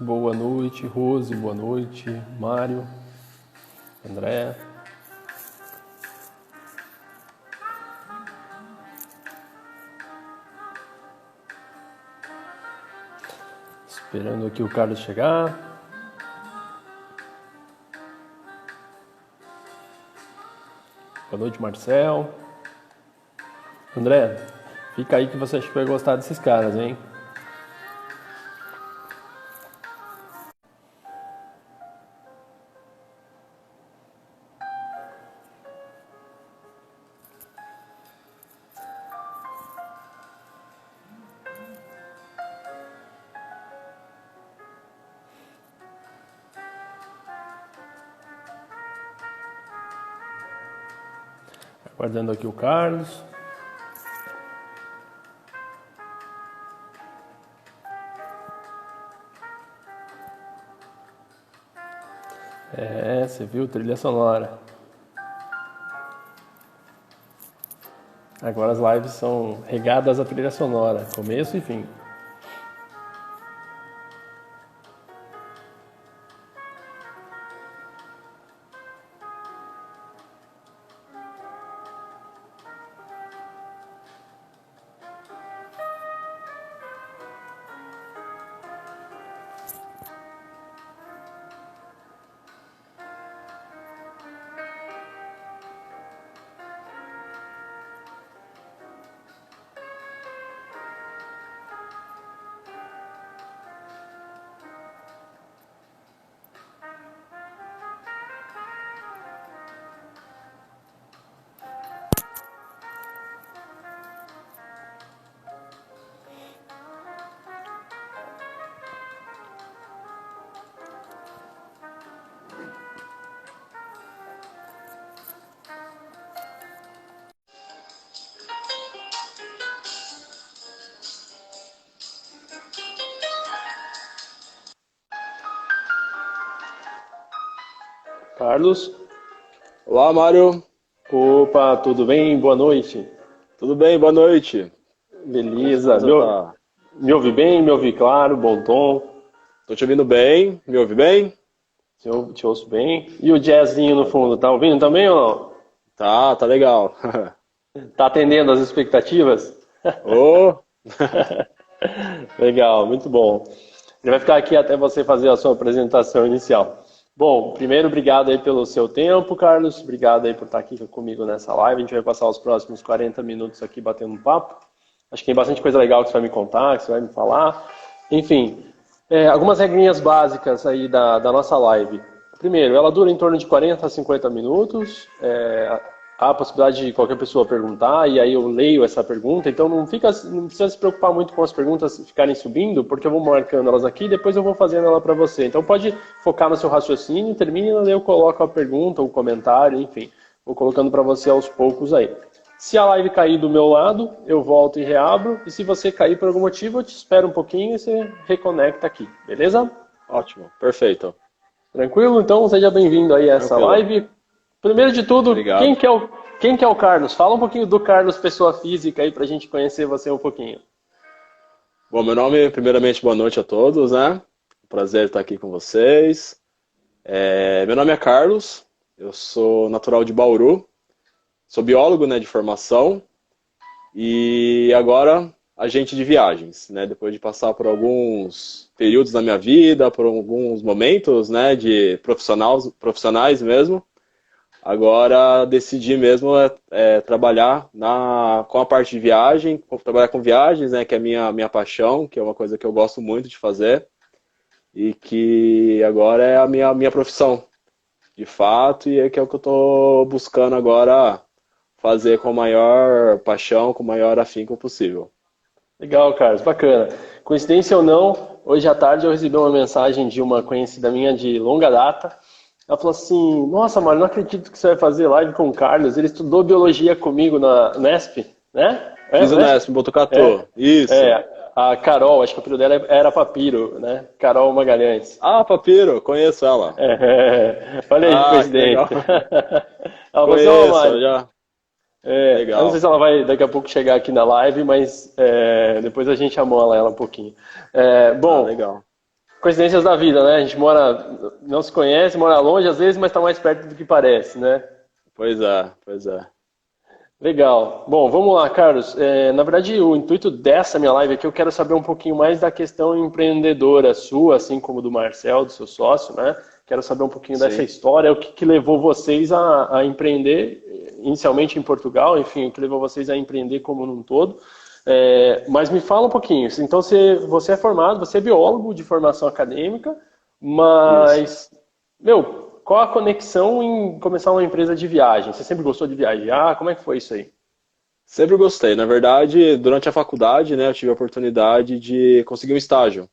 Boa noite, Rose, boa noite, Mário, André. Esperando aqui o Carlos chegar. Boa noite, Marcel. André, fica aí que você acha que vai gostar desses caras, hein? Aguardando aqui o Carlos. É, você viu? Trilha sonora. Agora as lives são regadas à trilha sonora, começo e fim. Carlos, Olá, Mário. opa, tudo bem? Boa noite. Tudo bem? Boa noite. Como as Beleza, coisas tá? me ouve bem, me ouve claro, bom tom, Tô te ouvindo bem. Me ouve bem? te ouço bem. E o jazzinho no fundo, tá ouvindo também ou não? Tá legal. Tá atendendo às expectativas? Ô, Legal, muito bom. Ele vai ficar aqui até você fazer a sua apresentação inicial. Bom, primeiro, obrigado aí pelo seu tempo, Carlos. Obrigado aí por estar aqui comigo nessa live. A gente vai passar os próximos 40 minutos aqui batendo um papo. Acho que tem bastante coisa legal que você vai me contar, que você vai me falar. Enfim, algumas regrinhas básicas aí da nossa live. Primeiro, ela dura em torno de 40 a 50 minutos. Há a possibilidade de qualquer pessoa perguntar, e aí eu leio essa pergunta. Então não precisa se preocupar muito com as perguntas ficarem subindo, porque eu vou marcando elas aqui e depois eu vou fazendo ela para você. Então pode focar no seu raciocínio, termina, eu coloco a pergunta, o comentário, enfim. Vou colocando para você aos poucos aí. Se a live cair do meu lado, eu volto e reabro. E se você cair por algum motivo, eu te espero um pouquinho e você reconecta aqui, beleza? ótimo, perfeito. Tranquilo? Então seja bem-vindo aí a essa Tranquilo. live. Primeiro de tudo, Obrigado. quem que é o Carlos? Fala um pouquinho do Carlos, pessoa física, aí pra gente conhecer você um pouquinho. Bom, meu nome, primeiramente, boa noite a todos, né? Prazer estar aqui com vocês. Meu nome é Carlos, eu sou natural de Bauru, sou biólogo, né, de formação e agora agente de viagens, né? Depois de passar por alguns períodos na minha vida, por alguns momentos, né, de profissionais mesmo. Agora decidi mesmo trabalhar com a parte de viagem, trabalhar com viagens, né, que é a minha paixão, que é uma coisa que eu gosto muito de fazer e que agora é a minha profissão, de fato, e é que é o que eu estou buscando agora fazer com a maior paixão, com o maior afinco possível. Legal, Carlos, bacana. Coincidência ou não, hoje à tarde eu recebi uma mensagem de uma conhecida minha de longa data. Ela falou assim: Nossa, Mário, não acredito que você vai fazer live com o Carlos. Ele estudou biologia comigo na Nesp, né? É, Fiz o Nesp? Nesp em É, Botucatu, isso. é. A Carol, acho que o apelido dela era Papiro, né? Carol Magalhães. Ah, Papiro, conheço ela. Olha aí que Ah, que legal. coincidência. Ela falou assim: Ó, Conheço, Mário. já. Eu não sei Legal. se ela vai daqui a pouco chegar aqui na live, mas depois a gente amola ela um pouquinho. Ah, Bom, legal. coincidências da vida, né? A gente não se conhece, mora longe às vezes, mas está mais perto do que parece, né? Pois é, pois é. Legal. Bom, vamos lá, Carlos. Na verdade, o intuito dessa minha live aqui, eu quero saber um pouquinho mais da questão empreendedora sua, assim como do Marcel, do seu sócio, né? Quero saber um pouquinho dessa Sim. história, o que levou vocês a empreender, inicialmente em Portugal, enfim, o que levou vocês a empreender como num todo. Mas me fala um pouquinho. Então, você é formado, você é biólogo de formação acadêmica, Isso. mas, meu, qual a conexão em começar uma empresa de viagem? Você sempre gostou de viajar? Como é que foi isso aí? Sempre gostei. Na verdade, durante a faculdade, né, eu tive a oportunidade de conseguir um estágio.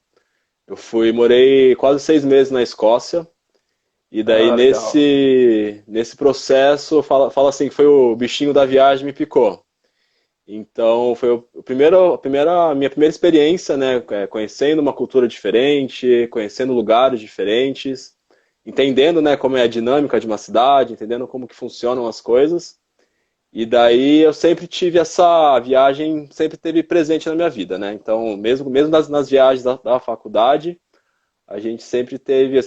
Morei quase 6 meses na Escócia, e daí Ah, legal. nesse processo, fala assim que foi o bichinho da viagem me picou. Então, foi a minha primeira experiência, né, conhecendo uma cultura diferente, conhecendo lugares diferentes, entendendo, né, como é a dinâmica de uma cidade, entendendo como que funcionam as coisas. E daí eu sempre tive essa viagem, sempre teve presente na minha vida, né? Então, mesmo nas viagens da faculdade, eu sempre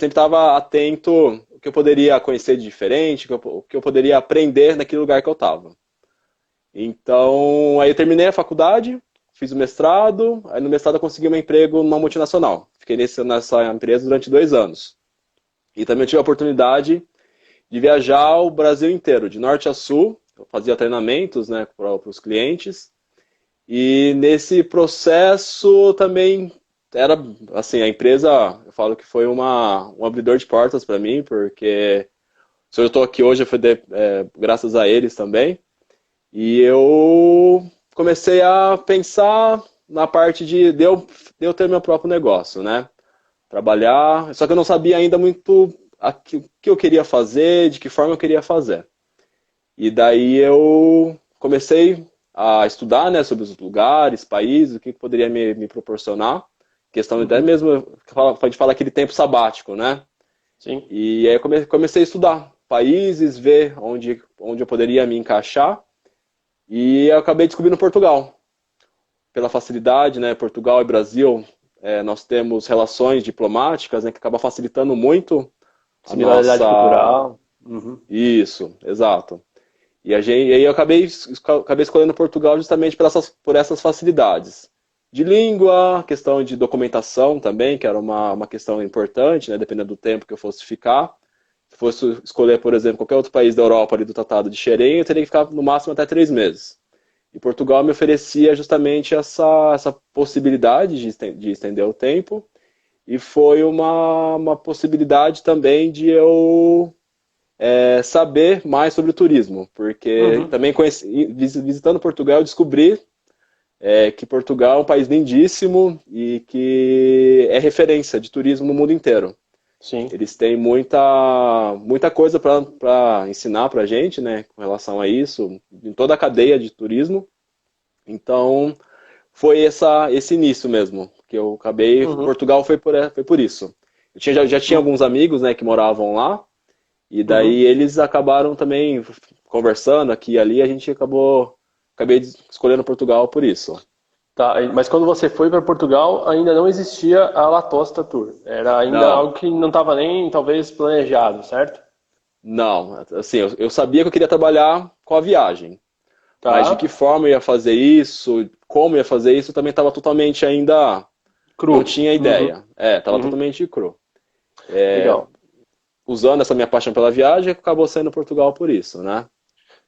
estava atento o que eu poderia conhecer de diferente, o que eu poderia aprender naquele lugar que eu estava. Então, aí eu terminei a faculdade, fiz o mestrado, aí no mestrado eu consegui um emprego numa multinacional. Fiquei nessa empresa durante 2 anos. E também eu tive a oportunidade de viajar o Brasil inteiro, de norte a sul. Eu fazia treinamentos, né, para os clientes. E nesse processo também era, assim, a empresa, eu falo que foi um abridor de portas para mim, porque se eu estou aqui hoje foi graças a eles também. E eu comecei a pensar na parte de eu ter meu próprio negócio, né? Trabalhar, só que eu não sabia ainda muito o que eu queria fazer, de que forma eu queria fazer. E daí eu comecei a estudar, né, sobre os lugares, países, o que poderia me proporcionar. Questão até Uhum, mesmo, a gente fala aquele tempo sabático, né? sim. E aí eu comecei a estudar países, ver onde eu poderia me encaixar. E eu acabei descobrindo Portugal. Pela facilidade, né? Portugal e Brasil, nós temos relações diplomáticas, né, que acaba facilitando muito a Similaridade nossa. cultural. Uhum, Isso, exato. E aí eu acabei escolhendo Portugal justamente por essas facilidades. De língua, questão de documentação também, que era uma questão importante, né, dependendo do tempo que eu fosse ficar. Se fosse escolher, por exemplo, qualquer outro país da Europa ali do Tratado de Schengen, eu teria que ficar no máximo até 3 meses. E Portugal me oferecia justamente essa possibilidade de estender o tempo, e foi uma possibilidade também de eu saber mais sobre o turismo, porque uhum. também visitando Portugal eu descobri que Portugal é um país lindíssimo e que é referência de turismo no mundo inteiro. Sim. Eles têm muita coisa para ensinar para a gente, né, com relação a isso, em toda a cadeia de turismo. Então, foi esse início mesmo, que eu acabei. Uhum, Portugal foi por isso. Já tinha uhum, alguns amigos, né, que moravam lá, e daí uhum. eles acabaram também conversando aqui e ali, acabei escolhendo Portugal por isso. Tá, mas quando você foi para Portugal, ainda não existia a Latosta Tour. Era ainda Não, algo que não estava nem, talvez, planejado, certo? não, assim, eu sabia que eu queria trabalhar com a viagem, mas de que Tá. forma eu ia fazer isso, como eu ia fazer isso, também estava totalmente ainda, não Cru. tinha Uhum, ideia. Estava uhum. totalmente cru. Legal. Usando essa minha paixão pela viagem, acabou saindo Portugal por isso, né?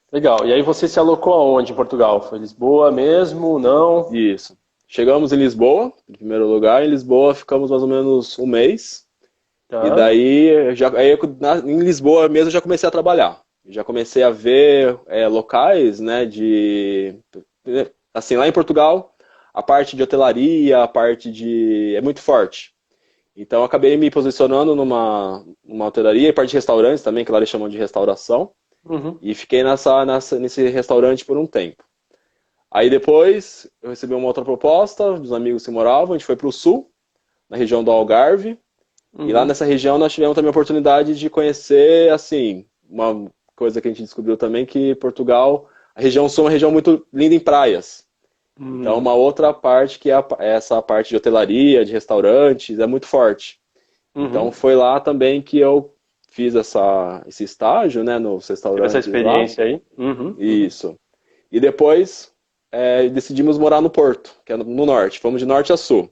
Legal. E aí você se alocou aonde em Portugal? Foi Lisboa mesmo? Não? Isso. Chegamos em Lisboa, em primeiro lugar. Em Lisboa ficamos mais ou menos um mês. E Tá. daí, em Lisboa mesmo, eu já comecei a trabalhar. Já comecei a ver locais, né, assim, lá em Portugal, a parte de hotelaria, a parte é muito forte. Então, eu acabei me posicionando numa hotelaria, e parte de restaurantes também, que lá eles chamam de restauração. Uhum, E fiquei nesse restaurante por um tempo. Aí depois eu recebi uma outra proposta dos amigos que moravam, a gente foi para o sul, na região do Algarve, e lá uhum. nessa região nós tivemos também a oportunidade de conhecer, assim, uma coisa que a gente descobriu também, que Portugal, a região sul é uma região muito linda em praias. Então uma outra parte que é essa parte de hotelaria, de restaurantes, é muito forte. Então foi lá também que eu fiz esse estágio, né, nos Teve essa restaurantes lá. experiência aí? Uhum. Isso. E depois decidimos morar no Porto, que é no norte. Fomos de norte a sul.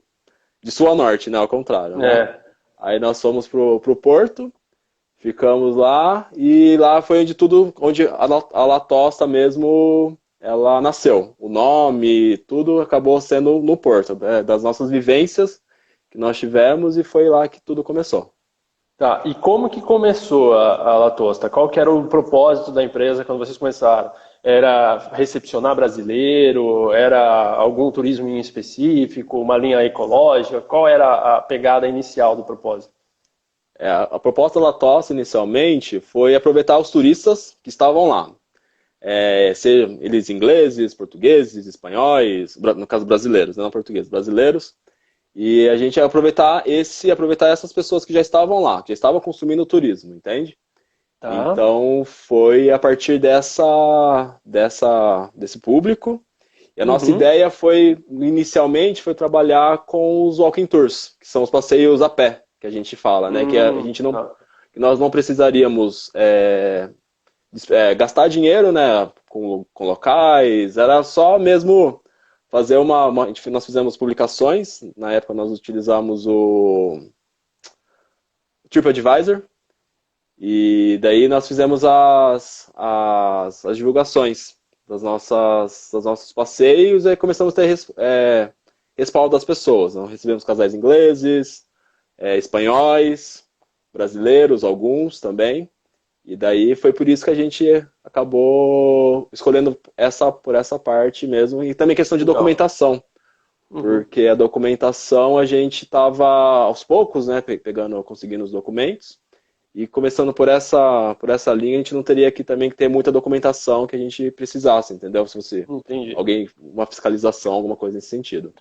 De sul a norte, né, ao contrário, né? É. Aí nós fomos pro Porto, ficamos lá, e lá foi onde a La Tosta mesmo, ela nasceu. O nome, tudo acabou sendo no Porto, das nossas vivências que nós tivemos, e foi lá que tudo começou. Tá, e como que começou a La Tosta? Qual que era o propósito da empresa quando vocês começaram? Era recepcionar brasileiro? Era algum turismo em específico? Uma linha ecológica? Qual era a pegada inicial do propósito? A proposta da La Tosta, inicialmente, foi aproveitar os turistas que estavam lá. Ser eles ingleses, portugueses, espanhóis, no caso brasileiros, não portugueses, brasileiros. E a gente ia aproveitar essas pessoas que já estavam lá, que já estavam consumindo o turismo, entende? Tá. Então foi a partir desse público. E a nossa Uhum. ideia inicialmente, foi trabalhar com os walking tours, que são os passeios a pé, que a gente fala, né? Que a gente não, Tá. que nós não precisaríamos gastar dinheiro, né, com locais, era só mesmo fazer nós fizemos publicações, na época nós utilizamos o TripAdvisor, e daí nós fizemos as divulgações dos nossos passeios, e aí começamos a ter respaldo das pessoas. Nós recebemos casais ingleses, espanhóis, brasileiros, alguns também. E daí foi por isso que a gente acabou escolhendo por essa parte mesmo. E também questão de Legal. documentação. Uhum. Porque a documentação a gente estava aos poucos, né, conseguindo os documentos. E começando por essa linha, a gente não teria também que ter muita documentação que a gente precisasse, entendeu? Se você, Entendi. uma fiscalização, alguma coisa nesse sentido.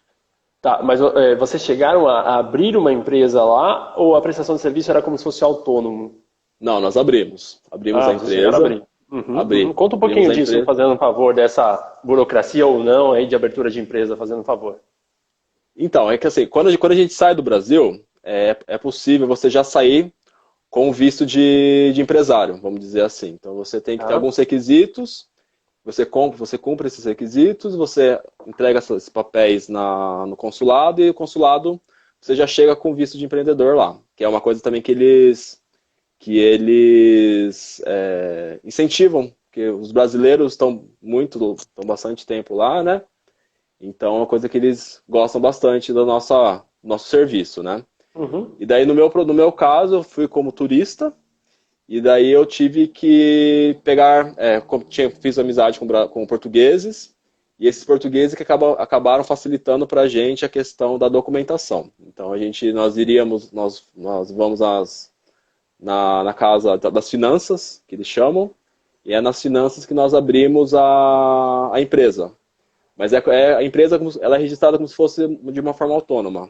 Tá, mas vocês chegaram a abrir uma empresa lá ou a prestação de serviço era como se fosse autônomo? Não, nós abrimos. Abrimos Ah, a vocês chegaram a empresa. abrir. Uhum, uhum. Conta um Abrimos pouquinho a disso, empresa. fazendo um favor dessa burocracia ou não aí de abertura de empresa, fazendo um favor. Então, é que assim, quando a gente sai do Brasil, é possível você já sair com visto de empresário, vamos dizer assim. Então você tem que ter Tá? alguns requisitos, você cumpre esses requisitos, você entrega esses papéis no consulado, e o consulado você já chega com visto de empreendedor lá, que é uma coisa também que eles incentivam, porque os brasileiros estão bastante tempo lá, né? Então é uma coisa que eles gostam bastante do nosso serviço, né? Uhum, E daí no meu caso, eu fui como turista, e daí eu tive que pegar, fiz amizade com portugueses, e esses portugueses que acabaram facilitando para a gente a questão da documentação. Então nós vamos na casa das finanças, que eles chamam, e é nas finanças que nós abrimos a empresa. Mas a empresa, ela é registrada como se fosse de uma forma autônoma.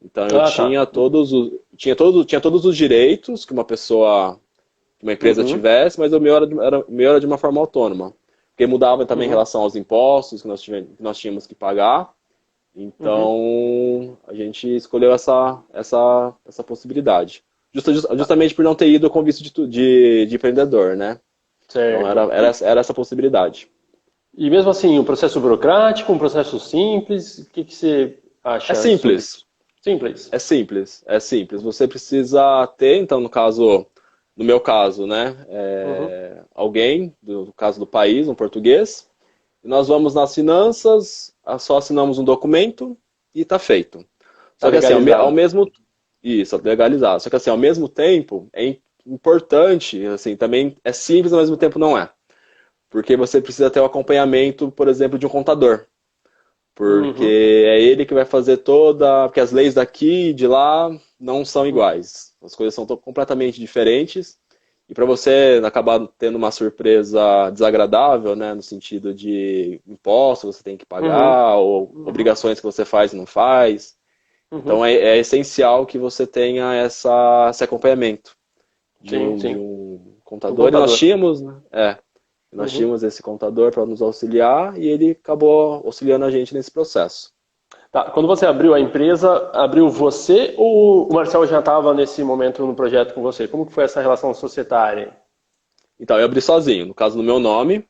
Então eu ah, tá. tinha todos os direitos que uma empresa Uhum, tivesse, mas o meu era de uma forma autônoma. Porque mudava também em uhum, relação aos impostos que nós tínhamos que pagar. uhum. Então a gente escolheu essa possibilidade. Tá. Justamente por não ter ido com visto de empreendedor, né? Então Certo. era essa possibilidade. E mesmo assim, um processo burocrático, um processo simples, o que que você É acha sobre simples. isso? Simples. É simples, é simples. Você precisa ter, então, no meu caso, né, Uhum. alguém, do caso do país, um português, e nós vamos nas finanças, só assinamos um documento e está feito. Tá Só que assim, legalizado. isso, legalizado. Só que assim, ao mesmo tempo, é importante, assim, também é simples, ao mesmo tempo não é. Porque você precisa ter o acompanhamento, por exemplo, de um contador. Porque Uhum. é ele que vai fazer porque as leis daqui e de lá não são iguais. As coisas são completamente diferentes. E para você acabar tendo uma surpresa desagradável, né, no sentido de impostos que você tem que Uhum. pagar, ou Uhum. obrigações que você faz e não faz. Então Uhum. é essencial que você tenha esse acompanhamento de Sim, um, de sim. um Um contador. E nós contador. tínhamos, né? Nós Uhum. tínhamos esse contador para nos auxiliar, e ele acabou auxiliando a gente nesse processo. Tá, quando você abriu a empresa, abriu você ou o Marcel já estava nesse momento no projeto com você? Como que foi essa relação societária? Então, eu abri sozinho, no caso no meu nome,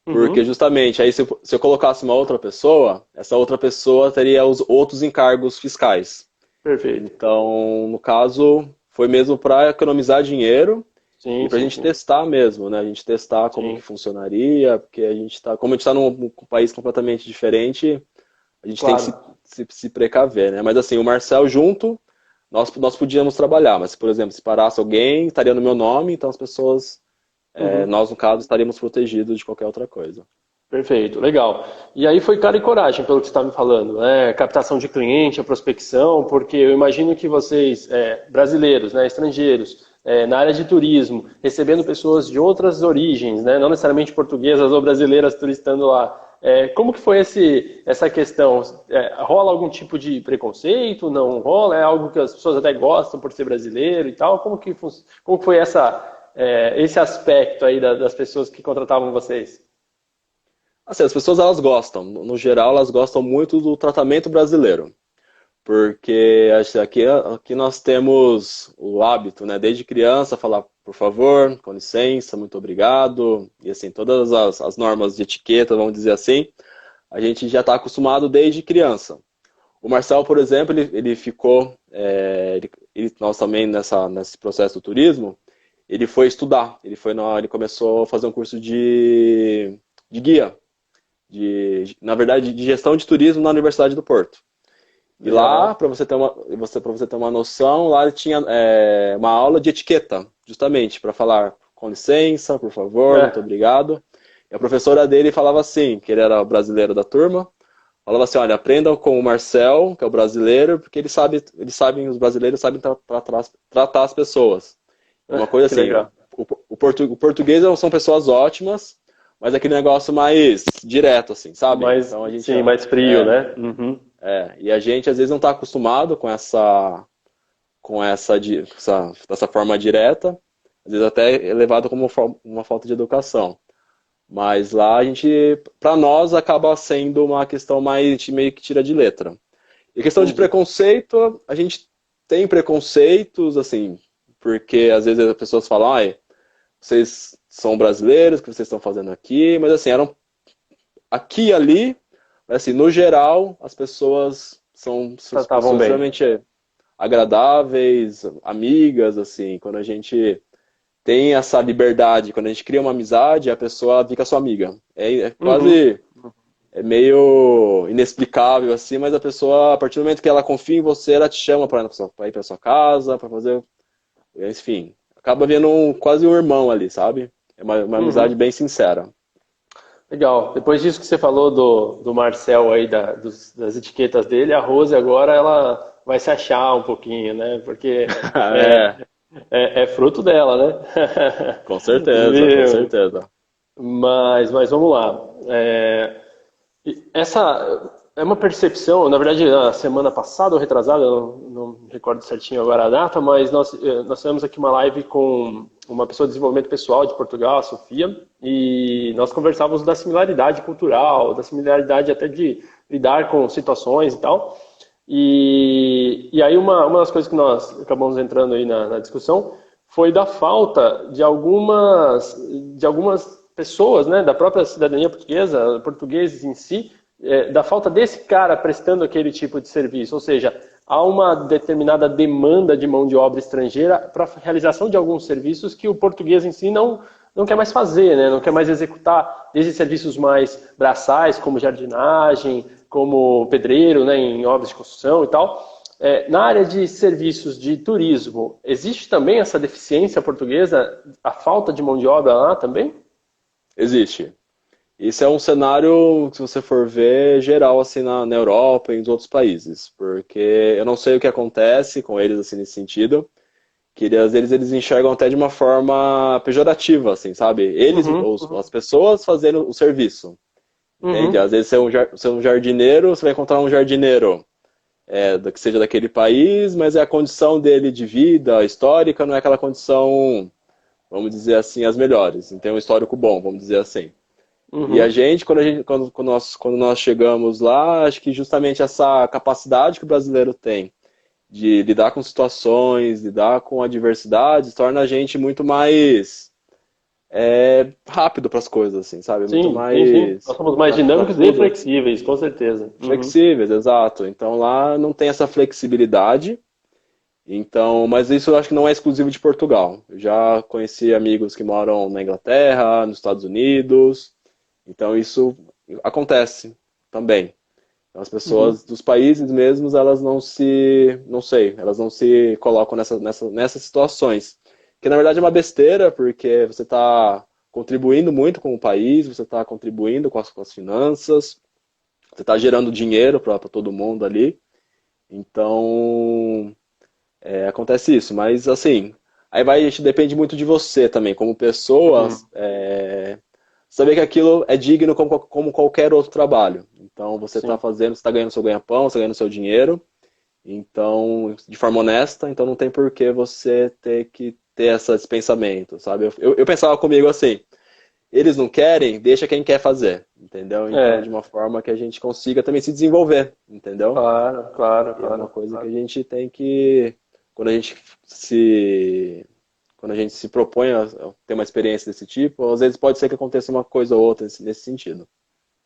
porque Uhum, justamente aí se eu colocasse uma outra pessoa, essa outra pessoa teria os outros encargos fiscais. perfeito. Então, no caso, foi mesmo para economizar dinheiro e Sim, para a sim, gente sim. testar mesmo, né? A gente testar como que Sim, funcionaria, porque como a gente está num país completamente diferente, a gente tem que claro. se precaver, né? Mas assim, o Marcel junto, nós podíamos trabalhar, mas, por exemplo, se parasse alguém, estaria no meu nome, então as pessoas, Uhum. nós, no caso, estaríamos protegidos de qualquer outra coisa. Perfeito, legal. E aí foi cara e coragem, pelo que você está me falando, né? Captação de cliente, a prospecção, porque eu imagino que vocês, brasileiros, né, estrangeiros, na área de turismo, recebendo pessoas de outras origens, né, não necessariamente portuguesas ou brasileiras turistando lá. Como que foi essa questão? Rola algum tipo de preconceito? Não rola? É algo que as pessoas até gostam por ser brasileiro e tal? Como que foi esse aspecto aí das pessoas que contratavam vocês? Assim, as pessoas, elas gostam, no geral, elas gostam muito do tratamento brasileiro. Porque aqui nós temos o hábito, né, desde criança, falar por favor, com licença, muito obrigado, e assim, todas as normas de etiqueta, vamos dizer assim, a gente já está acostumado desde criança. O Marcel, por exemplo, ele ficou, nós também nesse processo do turismo, ele foi estudar, ele começou a fazer um curso de guia, na verdade, de gestão de turismo na Universidade do Porto. E lá, Legal. para você ter uma noção, lá ele tinha uma aula de etiqueta, justamente, para falar com licença, por favor, muito É, obrigado. E a professora dele falava assim, que ele era brasileiro da turma, falava assim, olha, aprendam com o Marcel, que é o brasileiro, porque os brasileiros sabem tratar as pessoas. É uma coisa que assim, legal. o português são pessoas ótimas, mas aquele negócio mais direto, assim, sabe? Mais, Então a gente sim, mais frio, né? Uhum. e a gente às vezes não está acostumado dessa forma direta, às vezes até é levado como uma falta de educação. Mas lá para nós, acaba sendo uma questão mais, a gente meio que tira de letra. E questão de Entendi. preconceito, a gente tem preconceitos, assim, porque às vezes as pessoas falam, ai, vocês são brasileiros, o que vocês estão fazendo aqui? Mas assim, eram aqui e ali, mas assim, no geral, as pessoas são Tratavam pessoas bem. extremamente agradáveis, amigas, assim, quando a gente tem essa liberdade, quando a gente cria uma amizade, a pessoa fica sua amiga. É Uhum. quase, é meio inexplicável, assim, mas a pessoa, a partir do momento que ela confia em você, ela te chama para ir para sua casa, para fazer, enfim, acaba vendo quase um irmão ali, sabe? É uma amizade Uhum. bem sincera. Legal. Depois disso que você falou do Marcel aí, das etiquetas dele, a Rose agora ela vai se achar um pouquinho, né? Porque é, É, é fruto dela, né? com certeza, com Viu? certeza. Mas vamos lá. Essa é uma percepção, na verdade, na semana passada ou retrasada, eu não me recordo certinho agora a data, mas nós tivemos aqui uma live com uma pessoa de desenvolvimento pessoal de Portugal, a Sofia, e nós conversávamos da similaridade cultural, da similaridade até de lidar com situações e tal. E aí uma das coisas que nós acabamos entrando aí na discussão foi da falta de algumas pessoas, né, da própria cidadania portuguesa, portugueses em si, da falta desse cara prestando aquele tipo de serviço. Ou seja, há uma determinada demanda de mão de obra estrangeira para a realização de alguns serviços que o português em si não quer mais fazer, né? Não quer mais executar, desde serviços mais braçais, como jardinagem, como pedreiro, né, em obras de construção e tal. Na área de serviços de turismo, existe também essa deficiência portuguesa, a falta de mão de obra lá também? Existe. Isso é um cenário, se você for ver, geral assim na Europa e em outros países, porque eu não sei o que acontece com eles assim nesse sentido, que eles enxergam até de uma forma pejorativa, assim, sabe? Uhum, As pessoas fazendo o serviço, entende? uhum, Às vezes você é um jardineiro, você vai encontrar um jardineiro que seja daquele país, mas é a condição dele de vida histórica, não é aquela condição, vamos dizer assim, as melhores, não tem um histórico bom, vamos dizer assim. E Uhum. quando nós chegamos lá, acho que justamente essa capacidade que o brasileiro tem de lidar com situações, lidar com adversidades, torna a gente muito mais rápido para as coisas, assim, sabe? Muito Sim, sim, sim. Nós mais somos mais para dinâmicos e tudo. flexíveis, com certeza. Uhum. Flexíveis, exato. Então lá não tem essa flexibilidade. Então, mas isso eu acho que não é exclusivo de Portugal. Eu já conheci amigos que moram na Inglaterra, nos Estados Unidos. Então isso acontece também. Então, as Uhum. pessoas dos países mesmos, elas não sei, elas não se colocam nessas situações. Que na verdade é uma besteira, porque você está contribuindo muito com o país, você está contribuindo com as finanças, você está gerando dinheiro para todo mundo ali. Então, acontece isso. Mas, assim, aí vai, isso depende muito de você também, como pessoa, Uhum. saber que aquilo é digno como qualquer outro trabalho. Então, você está Sim. fazendo, você está ganhando seu ganha-pão, você está ganhando seu dinheiro, então, de forma honesta, então não tem por que você ter que ter esse pensamento, sabe? Eu pensava comigo assim, eles não querem, deixa quem quer fazer, entendeu? Então, de É, uma forma que a gente consiga também se desenvolver, entendeu? claro, claro, E é uma claro, coisa que a claro. gente tem que, quando a gente se, quando a gente se propõe a ter uma experiência desse tipo, às vezes pode ser que aconteça uma coisa ou outra nesse sentido.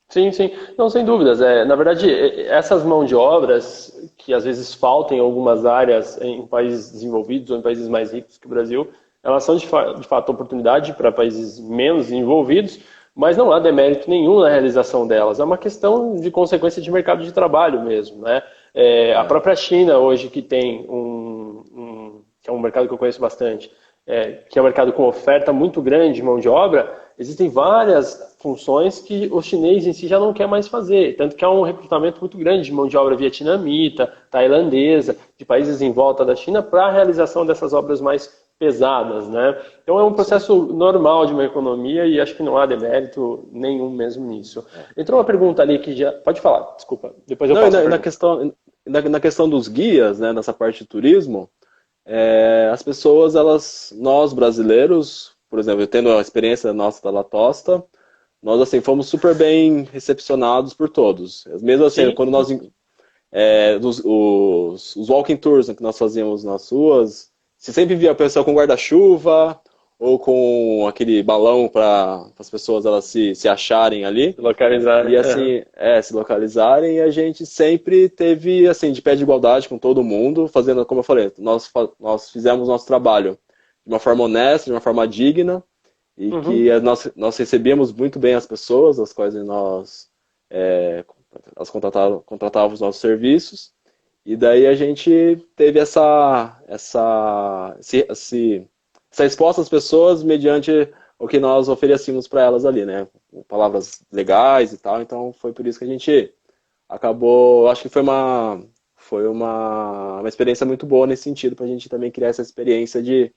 Sim, sim. Não, sem dúvidas. Na verdade, essas mãos de obras que às vezes faltam em algumas áreas em países desenvolvidos ou em países mais ricos que o Brasil, elas são de fato oportunidade para países menos desenvolvidos, mas não há demérito nenhum na realização delas. É uma questão de consequência de mercado de trabalho mesmo, né? A É, própria China hoje que tem que é um mercado que eu conheço bastante, que é um mercado com oferta muito grande de mão de obra, existem várias funções que o chinês em si já não quer mais fazer. Tanto que há um recrutamento muito grande de mão de obra vietnamita, tailandesa, de países em volta da China para a realização dessas obras mais pesadas, né? Então é um sim. processo normal de uma economia e acho que não há demérito nenhum mesmo nisso. É. Entrou uma pergunta ali que já. Pode falar, desculpa, depois eu Não, faço a na pergunta. questão, na questão dos guias, né, nessa parte de turismo, as pessoas, nós brasileiros, por exemplo, eu tendo a experiência nossa da La Tosta, nós assim fomos super bem recepcionados por todos. Mesmo assim, Sim. quando os walking tours, né, que nós fazíamos nas ruas, você sempre via a pessoa com guarda-chuva ou com aquele balão para as pessoas elas se acharem ali. Localizar. E Aham. assim, se localizarem, e a gente sempre teve, assim, de pé de igualdade com todo mundo, fazendo, como eu falei, nós fizemos nosso trabalho de uma forma honesta, de uma forma digna, e que Uhum. nós recebíamos muito bem as pessoas, as quais nós contratávamos os nossos serviços, e daí a gente teve essa resposta às pessoas mediante o que nós oferecíamos para elas ali, né? Com palavras legais e tal. Então foi por isso que a gente acabou. Acho que foi uma experiência muito boa nesse sentido, para a gente também criar essa experiência de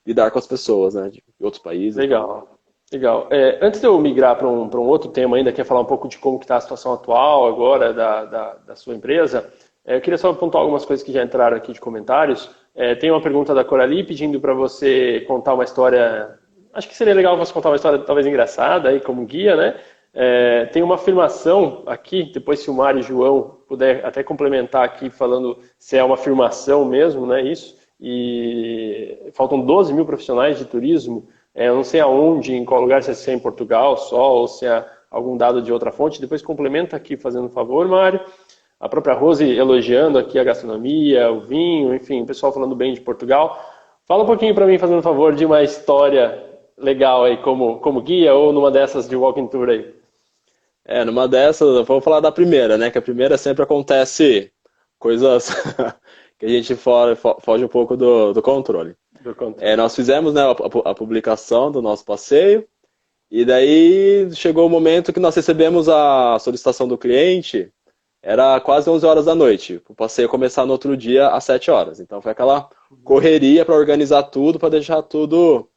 lidar com as pessoas, né? De outros países e tal. Legal, legal. Antes de eu migrar para um outro tema ainda, que é falar um pouco de como está a situação atual agora da sua empresa, eu queria só apontar algumas coisas que já entraram aqui de comentários. Tem uma pergunta da Coralie pedindo para você contar uma história. Acho que seria legal você contar uma história talvez engraçada aí como guia, né? Tem uma afirmação aqui, depois se o Mário e o João puder até complementar aqui falando se é uma afirmação mesmo, né? Isso. E faltam 12 mil profissionais de turismo. Eu não sei aonde, em qual lugar, se é em Portugal só ou se é algum dado de outra fonte. Depois complementa aqui, fazendo um favor, Mário. A própria Rose elogiando aqui a gastronomia, o vinho, enfim, o pessoal falando bem de Portugal. Fala um pouquinho para mim, fazendo um favor, de uma história legal aí como guia ou numa dessas de walking tour aí. Numa dessas, vamos falar da primeira, né? Que a primeira sempre acontece coisas que a gente foge um pouco do controle. Do controle. Nós fizemos, né, a publicação do nosso passeio, e daí chegou o momento que nós recebemos a solicitação do cliente, era quase 11 horas da noite. O passeio começar no outro dia às 7 horas. Então foi aquela correria para organizar tudo, para deixar tudo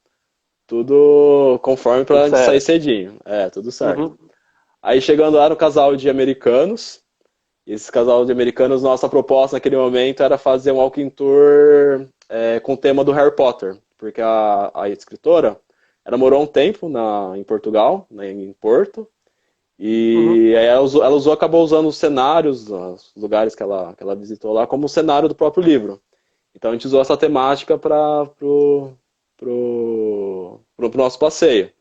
conforme Tudo para a gente sair certo. cedinho. Tudo certo. Uhum. Aí chegando lá no casal de americanos, esse casal de americanos, nossa proposta naquele momento era fazer um walking tour com o tema do Harry Potter, porque a escritora, ela morou um tempo em Portugal, né, em Porto, E aí acabou usando os cenários, os lugares que ela visitou lá, como cenário do próprio livro. Então a gente usou essa temática para pro nosso passeio.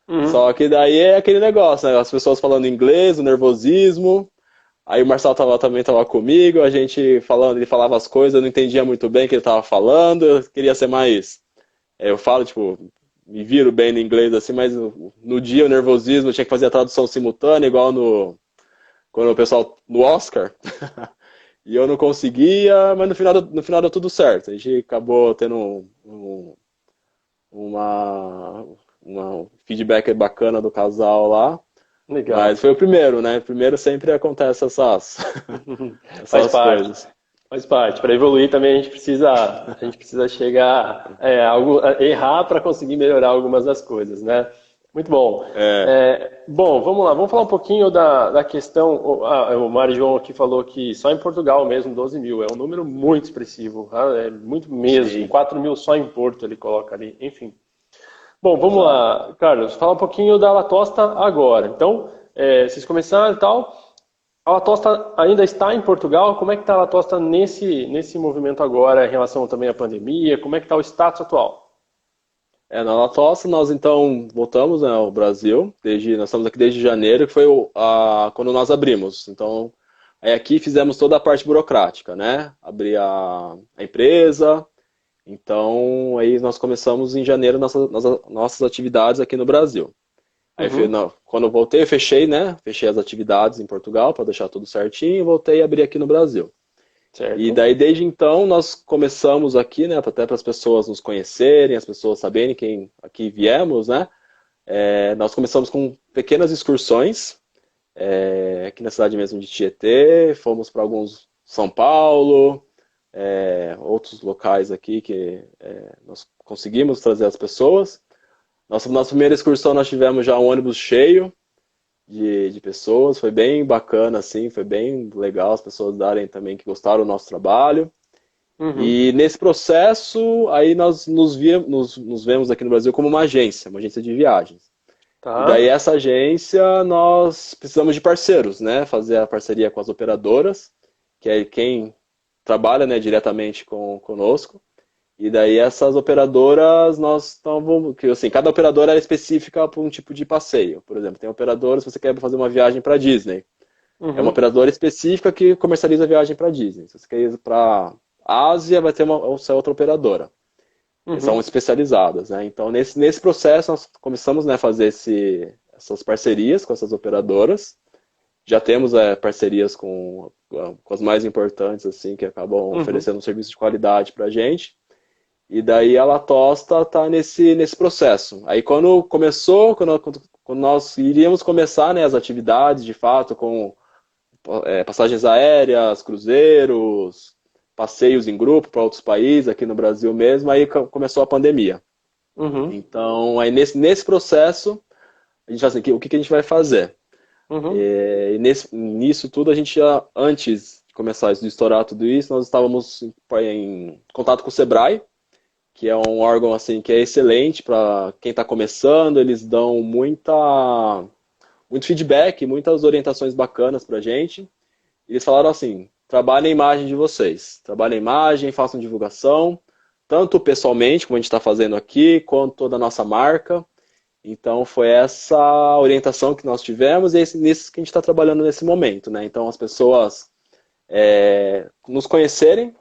Uhum. Só que daí é aquele negócio, né? As pessoas falando inglês, o nervosismo. Aí o Marcelo também estava comigo, a gente falando, ele falava as coisas, eu não entendia muito bem o que ele estava falando, eu queria ser mais. Eu falo, tipo, me viro bem no inglês assim, mas no dia o nervosismo, eu tinha que fazer a tradução simultânea, igual quando o pessoal no Oscar. E eu não conseguia, mas no final deu tudo certo. A gente acabou tendo uma, uma feedback bacana do casal lá. Legal. Mas foi o primeiro, né? Primeiro sempre acontece Faz essas parte. coisas. Faz parte. Para evoluir também a gente precisa chegar a errar para conseguir melhorar algumas das coisas, né? Muito bom. É, Bom, vamos lá. Vamos falar um pouquinho da questão. O Mário João aqui falou que só em Portugal mesmo 12 mil. É um número muito expressivo, tá? É muito mesmo. sim, 4 mil só em Porto ele coloca ali. Enfim. Bom, vamos exato. lá, Carlos. Fala um pouquinho da Latosta agora. Então, vocês começaram e tal. A Latosta ainda está em Portugal? Como é que está a Latosta nesse movimento agora em relação também à pandemia? Como é que está o status atual? Na Latossa nós então voltamos, né, ao Brasil. Nós estamos aqui desde janeiro, que foi quando nós abrimos. Então, aí aqui fizemos toda a parte burocrática, né? Abrir a empresa. Então, aí nós começamos em janeiro nossas atividades aqui no Brasil. Aí, Uhum, quando eu voltei, eu fechei, né? Fechei as atividades em Portugal para deixar tudo certinho e voltei a abrir aqui no Brasil. E certo. daí, desde então, nós começamos aqui, né? Até para as pessoas nos conhecerem, as pessoas saberem quem aqui viemos, né? Nós começamos com pequenas excursões, aqui na cidade mesmo de Tietê, fomos para alguns São Paulo, outros locais aqui que nós conseguimos trazer as pessoas. Nossa primeira excursão nós tivemos já um ônibus cheio de pessoas, foi bem bacana, assim, foi bem legal as pessoas darem também que gostaram do nosso trabalho. Uhum, E nesse processo, aí nós nos vemos aqui no Brasil como uma agência de viagens. E daí tá. essa agência, nós precisamos de parceiros, né? Fazer a parceria com as operadoras, que é quem trabalha, né, diretamente conosco. E daí essas operadoras, nós estamos, que assim, cada operadora é específica para um tipo de passeio. Por exemplo, tem operadoras, se você quer fazer uma viagem para Disney, é uma Uhum, operadora específica que comercializa a viagem para Disney. Se você quer ir para Ásia, vai ter outra operadora. Eles são uhum, especializadas, né? Então, nesse processo, nós começamos, né, a fazer essas parcerias com essas operadoras. Já temos parcerias com as mais importantes, assim, que acabam uhum, oferecendo um serviço de qualidade para a gente. E daí a Latosta está nesse processo. Aí quando nós iríamos começar, né, as atividades, de fato, com passagens aéreas, cruzeiros, passeios em grupo para outros países, aqui no Brasil mesmo, aí começou a pandemia. uhum, Então, aí nesse processo, a gente fala assim, o que a gente vai fazer? uhum, E nisso tudo, a gente já, antes de começar de estourar tudo isso, nós estávamos em contato com o Sebrae, que é um órgão assim que é excelente para quem está começando, eles dão muito feedback, muitas orientações bacanas para a gente. Eles falaram assim, trabalhem a imagem de vocês, trabalhem a imagem, façam divulgação, tanto pessoalmente, como a gente está fazendo aqui, quanto toda a nossa marca. Então foi essa orientação que nós tivemos e é nisso que a gente está trabalhando nesse momento, né? Então as pessoas nos conhecerem,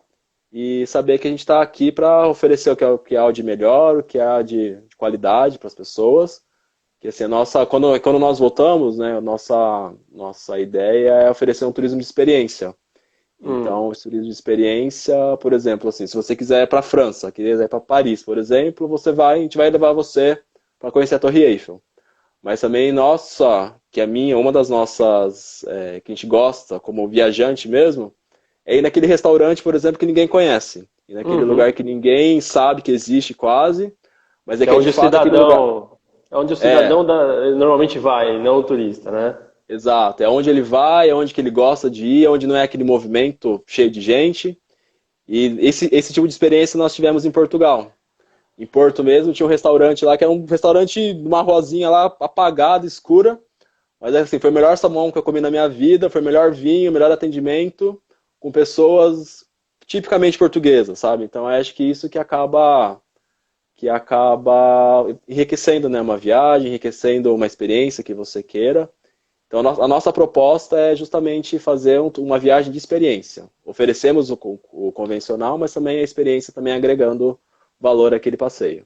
e saber que a gente está aqui para oferecer o que há de melhor, o que há de qualidade para as pessoas. Que assim, quando nós voltamos, né, a nossa ideia é oferecer um turismo de experiência. uhum, Então, esse turismo de experiência, por exemplo, assim, se você quiser ir para a França, quiser ir para Paris, por exemplo, a gente vai levar você para conhecer a Torre Eiffel. Mas também, que uma das nossas, que a gente gosta, como viajante mesmo, é ir naquele restaurante, por exemplo, que ninguém conhece. Ir naquele uhum. lugar que ninguém sabe que existe quase, mas é Que que de fato aquele lugar. é onde o É, cidadão normalmente vai, não o turista, né? exato. É onde ele vai, é onde que ele gosta de ir, é onde não é aquele movimento cheio de gente. E esse tipo de experiência nós tivemos em Portugal. Em Porto mesmo tinha um restaurante lá, que era um restaurante numa ruazinha lá, apagada, escura, Mas assim, foi o melhor salmão que eu comi na minha vida, foi o melhor vinho, o melhor atendimento, com pessoas tipicamente portuguesas, sabe? Então eu acho que isso que acaba enriquecendo, né, uma viagem, enriquecendo uma experiência que você queira. Então a nossa proposta é justamente fazer uma viagem de experiência. Oferecemos o convencional, mas também a experiência também agregando valor àquele passeio.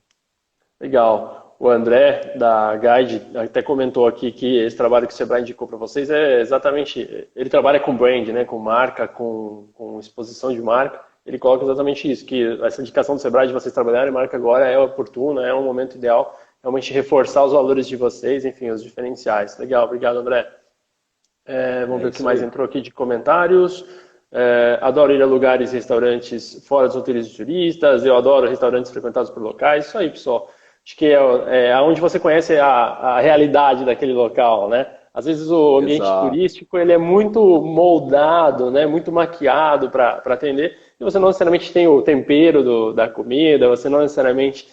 Legal. O André, da Guide, até comentou aqui que esse trabalho que o Sebrae indicou para vocês é exatamente. Ele trabalha com brand, né, com marca, com exposição de marca. Ele coloca exatamente isso, que essa indicação do Sebrae de vocês trabalharem em marca agora é oportuna, é um momento ideal, realmente reforçar os valores de vocês, enfim, os diferenciais. Legal, obrigado, André. Vamos É ver o que isso mais aí. entrou aqui de comentários. Adoro ir a lugares e restaurantes fora dos roteiros de turistas. Eu adoro restaurantes frequentados por locais. Isso aí, pessoal. Acho que é onde você conhece a realidade daquele local, né? Às vezes o ambiente Exato. turístico ele é muito moldado, né? Muito maquiado para atender. E você não necessariamente tem o tempero da comida. Você não necessariamente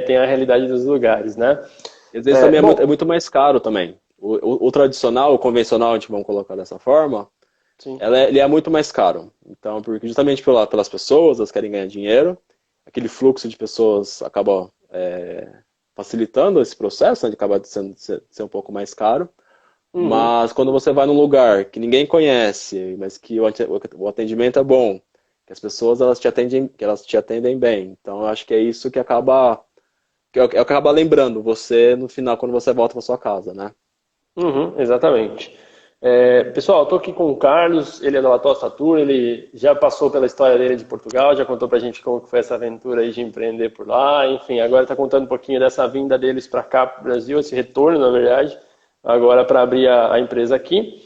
tem a realidade dos lugares, né? E às vezes também é Bom, muito mais caro também. O tradicional, o convencional, a gente vamos colocar dessa forma, sim. ele é muito mais caro. Então, porque justamente pelas pessoas, elas querem ganhar dinheiro, aquele fluxo de pessoas acaba facilitando esse processo, né, de acabar ser um pouco mais caro. Uhum. Mas quando você vai num lugar que ninguém conhece, mas que o atendimento é bom, que as pessoas elas te atendem bem. Então, eu acho que é isso que acaba lembrando você no final quando você volta para sua casa, né? Uhum, exatamente. Pessoal, eu estou aqui com o Carlos, ele é da Latosta Tour, ele já passou pela história dele de Portugal, já contou pra gente como que foi essa aventura aí de empreender por lá, enfim, agora está contando um pouquinho dessa vinda deles para cá, para o Brasil, esse retorno, na verdade, agora para abrir a empresa aqui.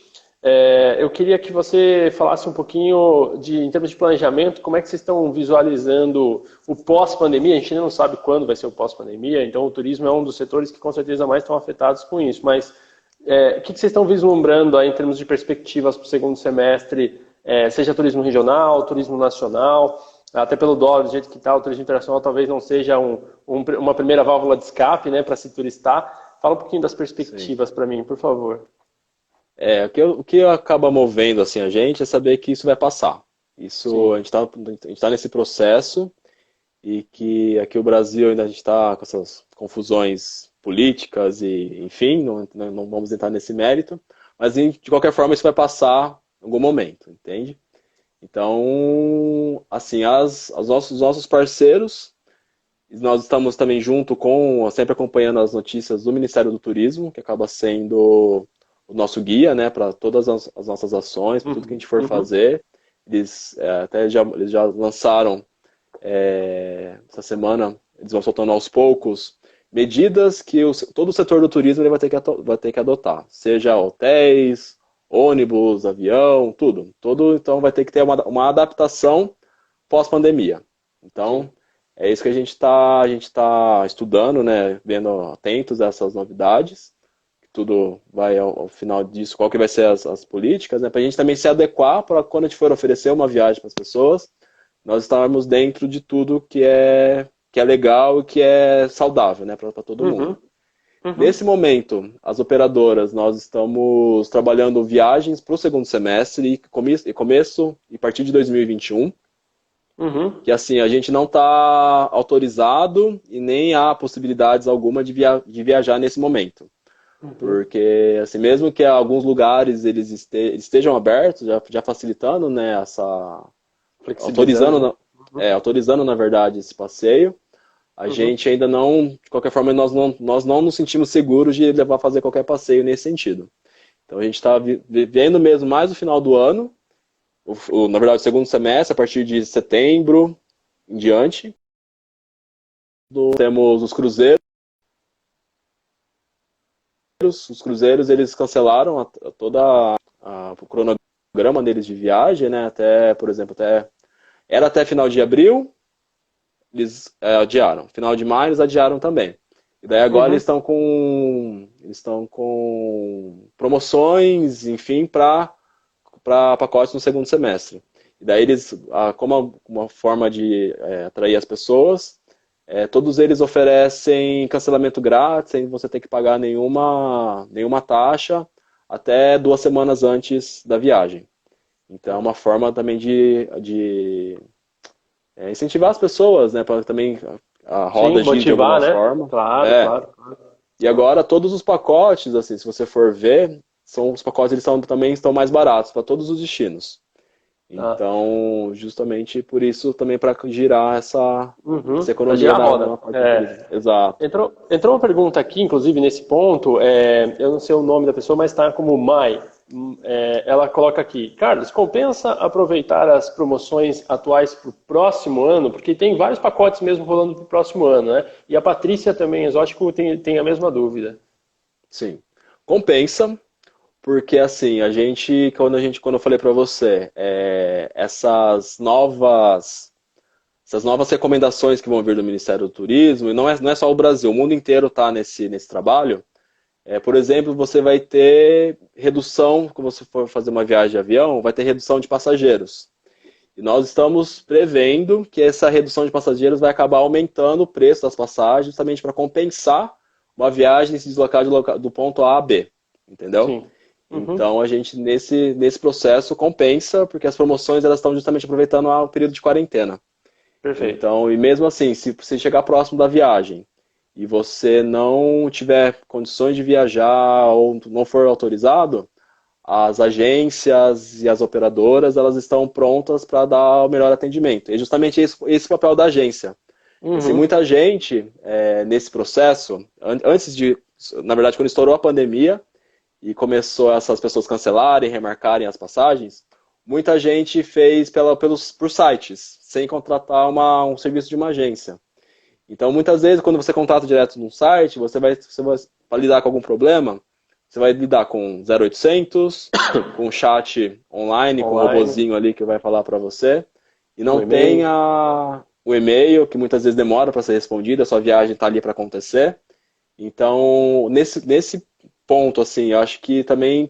Eu queria que você falasse um pouquinho em termos de planejamento, como é que vocês estão visualizando o pós-pandemia? A gente ainda não sabe quando vai ser o pós-pandemia, então o turismo é um dos setores que com certeza mais estão afetados com isso, mas o que vocês estão vislumbrando aí em termos de perspectivas para o segundo semestre, seja turismo regional, turismo nacional, até pelo dólar, do jeito que está, o turismo internacional talvez não seja uma primeira válvula de escape, né, para se turistar. Fala um pouquinho das Sim. perspectivas para mim, por favor. O que acaba movendo assim, a gente é saber que isso vai passar. Isso, Sim. a gente tá nesse processo e que aqui o Brasil ainda a gente está com essas confusões políticas e, enfim, não vamos entrar nesse mérito, mas de qualquer forma isso vai passar em algum momento, entende? Então, assim, os nossos parceiros, nós estamos também junto sempre acompanhando as notícias do Ministério do Turismo, que acaba sendo o nosso guia, né, para todas as nossas ações, para tudo que a Uhum, gente for uhum, fazer. Eles já lançaram essa semana, eles vão soltando aos poucos medidas que todo o setor do turismo ele vai ter que adotar, seja hotéis, ônibus, avião, tudo. Então vai ter que ter uma adaptação pós-pandemia. sim. Então, é isso que a gente tá estudando, né, vendo atentos a essas novidades. Tudo vai ao final disso, qual que vai ser as políticas, né, para a gente também se adequar para quando a gente for oferecer uma viagem para as pessoas, nós estarmos dentro de tudo que é legal e que é saudável, né, para todo mundo. Uhum, uhum, Nesse momento, as operadoras, nós estamos trabalhando viagens para o segundo semestre e começo e partir de 2021, uhum, que assim, a gente não está autorizado e nem há possibilidades alguma de viajar nesse momento. uhum. Porque, assim, mesmo que alguns lugares eles estejam abertos, já facilitando, né, Flexibilizando, autorizando, né? Uhum, autorizando, na verdade, esse passeio, a uhum, gente ainda não, de qualquer forma, nós não nos sentimos seguros de levar a fazer qualquer passeio nesse sentido. Então a gente está vivendo mesmo mais o final do ano, na verdade, o segundo semestre, a partir de setembro em diante. Temos os cruzeiros eles cancelaram o cronograma deles de viagem, né? Até, por exemplo, era até final de abril, eles adiaram. Final de maio eles adiaram também. E daí agora uhum, eles estão com promoções, enfim, para pacotes no segundo semestre. E daí eles, como uma forma de atrair as pessoas, todos eles oferecem cancelamento grátis, sem você ter que pagar nenhuma taxa, até 2 semanas antes da viagem. Então é uma forma também de incentivar as pessoas, né, para também a Sim, roda gire de motivar, alguma né? forma. Claro, É. claro, claro. E agora todos os pacotes, assim, se você for ver, os pacotes também estão mais baratos para todos os destinos. Tá. Então, justamente por isso também para girar essa Para economia girar a roda. na parte do turismo. Exato. Entrou uma pergunta aqui, inclusive nesse ponto, eu não sei o nome da pessoa, mas está como Mai. Ela coloca aqui, Carlos, compensa aproveitar as promoções atuais para o próximo ano? Porque tem vários pacotes mesmo rolando para o próximo ano, né? E a Patrícia também, exótico, tem a mesma dúvida. Sim. Compensa, porque assim, quando eu falei para você, essas novas recomendações que vão vir do Ministério do Turismo, e não é só o Brasil, o mundo inteiro está nesse trabalho. Por exemplo, você vai ter redução, quando você for fazer uma viagem de avião, vai ter redução de passageiros. E nós estamos prevendo que essa redução de passageiros vai acabar aumentando o preço das passagens, justamente para compensar uma viagem e se deslocar do ponto A a B. Entendeu? Sim. Uhum. Então a gente nesse processo compensa, porque as promoções elas estão justamente aproveitando o período de quarentena. Perfeito. Então, e mesmo assim, se você chegar próximo da viagem e você não tiver condições de viajar ou não for autorizado, as agências e as operadoras elas estão prontas para dar o melhor atendimento. E justamente esse papel da agência. Assim, Uhum. muita gente nesse processo, antes na verdade, quando estourou a pandemia e começou essas pessoas cancelarem, remarcarem as passagens, muita gente fez por sites, sem contratar um serviço de uma agência. Então, muitas vezes, quando você contrata direto num site, para lidar com algum problema, você vai lidar com 0800, com um chat online, com um Online, robozinho ali que vai falar para você, e o não tem e-mail. o e-mail, que muitas vezes demora para ser respondido, a sua viagem está ali para acontecer. Então, nesse ponto, assim, eu acho que também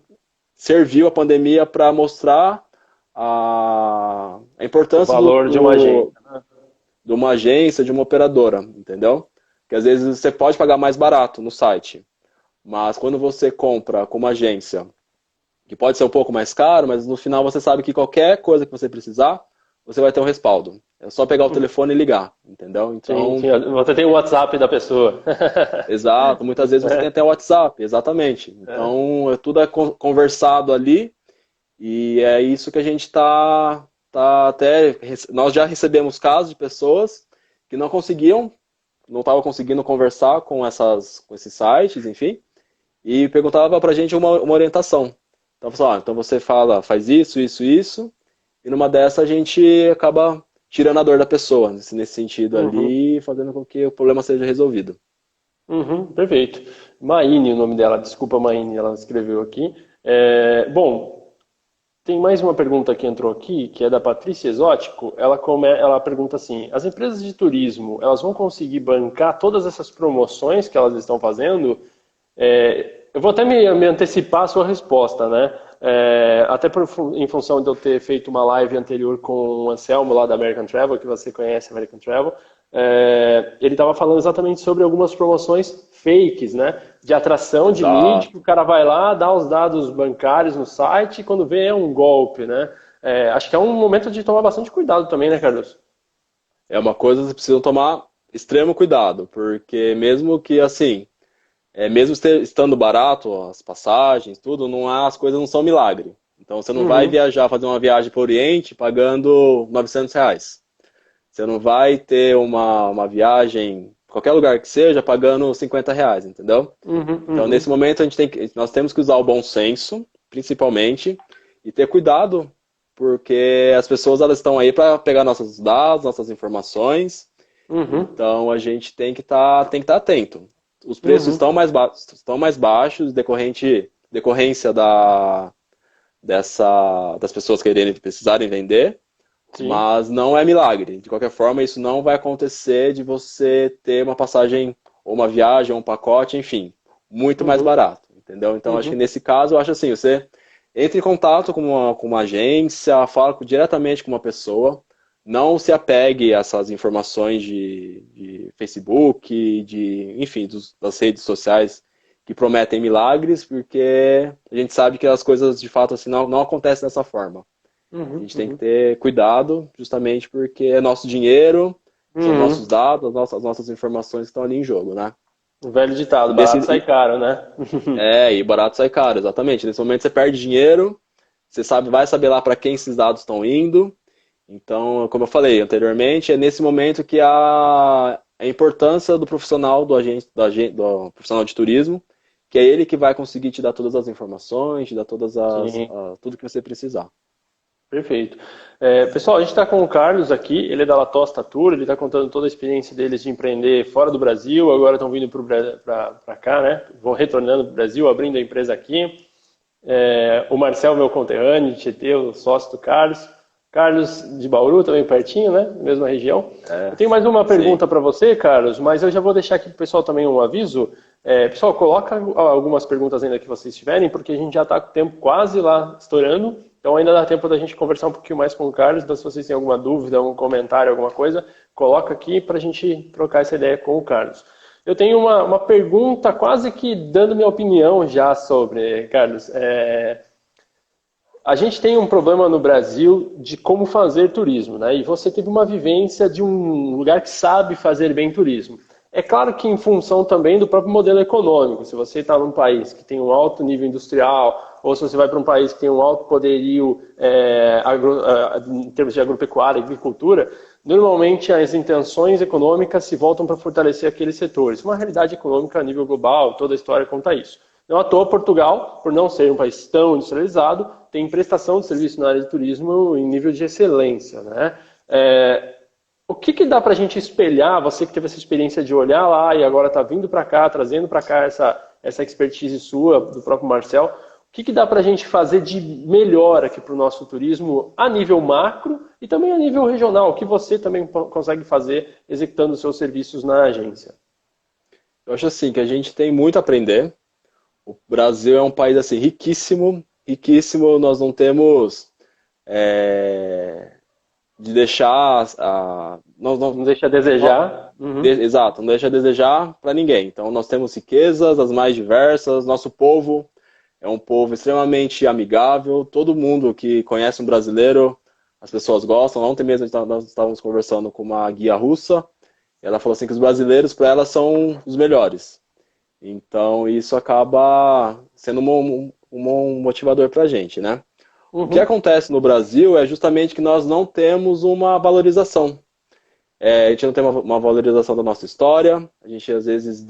serviu a pandemia para mostrar a O importância valor de uma agência. de uma agência, de uma operadora, entendeu? Que às vezes você pode pagar mais barato no site, mas quando você compra com uma agência, que pode ser um pouco mais caro, mas no final você sabe que qualquer coisa que você precisar, você vai ter um respaldo. É só pegar o telefone e ligar, entendeu? Sim, Então, sim. Você tem o WhatsApp da pessoa. exato, muitas vezes você tem até o WhatsApp, exatamente. É. Então, tudo é conversado ali e é isso que a gente nós já recebemos casos de pessoas que não estavam conseguindo conversar com esses sites, enfim, e perguntava pra gente uma orientação. Então, então você faz isso, isso, isso, e numa dessa a gente acaba tirando a dor da pessoa, nesse sentido Uhum, ali, fazendo com que o problema seja resolvido. uhum, perfeito. Maine, o nome dela, desculpa, Maine, ela escreveu aqui. Bom, tem mais uma pergunta que entrou aqui, que é da Patrícia Exótico. Ela pergunta assim: as empresas de turismo, elas vão conseguir bancar todas essas promoções que elas estão fazendo? Eu vou até me antecipar a sua resposta, né? Até em função de eu ter feito uma live anterior com o Anselmo lá da American Travel, que você conhece, American Travel, ele estava falando exatamente sobre algumas promoções fakes, né? De atração de lead, que o Exato. cara vai lá, dá os dados bancários no site e quando vê é um golpe, né? Acho que é um momento de tomar bastante cuidado também, né, Carlos? É uma coisa que vocês precisam tomar extremo cuidado, porque mesmo que assim, mesmo estando barato as passagens, tudo, as coisas não são milagre. Então você não vai Uhum, fazer uma viagem para o Oriente pagando R$ 900. Você não vai ter uma viagem, qualquer lugar que seja, pagando R$ 50, entendeu? uhum, Então, nesse uhum, momento, nós temos que usar o bom senso, principalmente, e ter cuidado, porque as pessoas elas estão aí para pegar nossos dados, nossas informações. uhum, Então, a gente tem que tá atento. Os preços uhum. estão mais baixos, decorrência das pessoas quererem precisarem vender, Sim. mas não é milagre. De qualquer forma, isso não vai acontecer de você ter uma passagem, ou uma viagem, ou um pacote, enfim, muito mais Uhum, barato, entendeu? Então, acho que uhum, nesse caso, eu acho assim, você entre em contato com uma agência, fala diretamente com uma pessoa, não se apegue a essas informações de Facebook, enfim, das redes sociais que prometem milagres, porque a gente sabe que as coisas de fato assim não acontecem dessa forma. A gente tem que ter cuidado, justamente porque é nosso dinheiro, são nossos dados, as nossas informações que estão ali em jogo, né? O velho ditado, E nesse, barato sai caro, né? e barato sai caro, exatamente. Nesse momento você perde dinheiro, você vai saber lá para quem esses dados estão indo. Então, como eu falei anteriormente, é nesse momento que a importância do profissional, do profissional de turismo, que é ele que vai conseguir te dar todas as informações, te dar tudo que você precisar. Perfeito. Pessoal, a gente está com o Carlos aqui, ele é da Latosta Tour, ele está contando toda a experiência deles de empreender fora do Brasil, agora estão vindo para cá, né? Vão retornando para o Brasil, abrindo a empresa aqui. O Marcel, meu conterrâneo de Tietê, o sócio do Carlos. Carlos de Bauru, também pertinho, né? Mesma região. Eu tenho mais uma pergunta para você, Carlos, mas eu já vou deixar aqui para o pessoal também um aviso. Pessoal, coloca algumas perguntas ainda que vocês tiverem, porque a gente já está com o tempo quase lá estourando. Então ainda dá tempo da gente conversar um pouquinho mais com o Carlos. Então se vocês têm alguma dúvida, algum comentário, alguma coisa, coloca aqui para a gente trocar essa ideia com o Carlos. Eu tenho uma pergunta quase que dando minha opinião já sobre, Carlos. A gente tem um problema no Brasil de como fazer turismo, né? E você teve uma vivência de um lugar que sabe fazer bem turismo. É claro que em função também do próprio modelo econômico, se você está num país que tem um alto nível industrial, ou se você vai para um país que tem um alto poderio em termos de agropecuária e agricultura, normalmente as intenções econômicas se voltam para fortalecer aqueles setores. Uma realidade econômica a nível global, toda a história conta isso. Não à toa, Portugal, por não ser um país tão industrializado, tem prestação de serviço na área de turismo em nível de excelência, né? O que dá para a gente espelhar, você que teve essa experiência de olhar lá e agora está vindo para cá, trazendo para cá essa expertise sua, do próprio Marcel, o que dá para a gente fazer de melhor aqui para o nosso turismo a nível macro e também a nível regional? O que você também consegue fazer executando os seus serviços na agência? Eu acho assim que a gente tem muito a aprender. O Brasil é um país assim riquíssimo, riquíssimo. Nós não temos de deixar não deixa a desejar. Exato, não deixa a desejar para ninguém. Então nós temos riquezas as mais diversas. Nosso povo é um povo extremamente amigável. Todo mundo que conhece um brasileiro, as pessoas gostam. Ontem mesmo nós estávamos conversando com uma guia russa. Ela falou assim que os brasileiros para ela são os melhores. Então isso acaba sendo um motivador para a gente, né? O que acontece no Brasil é justamente que nós não temos uma valorização. A gente não tem uma valorização da nossa história. A gente às vezes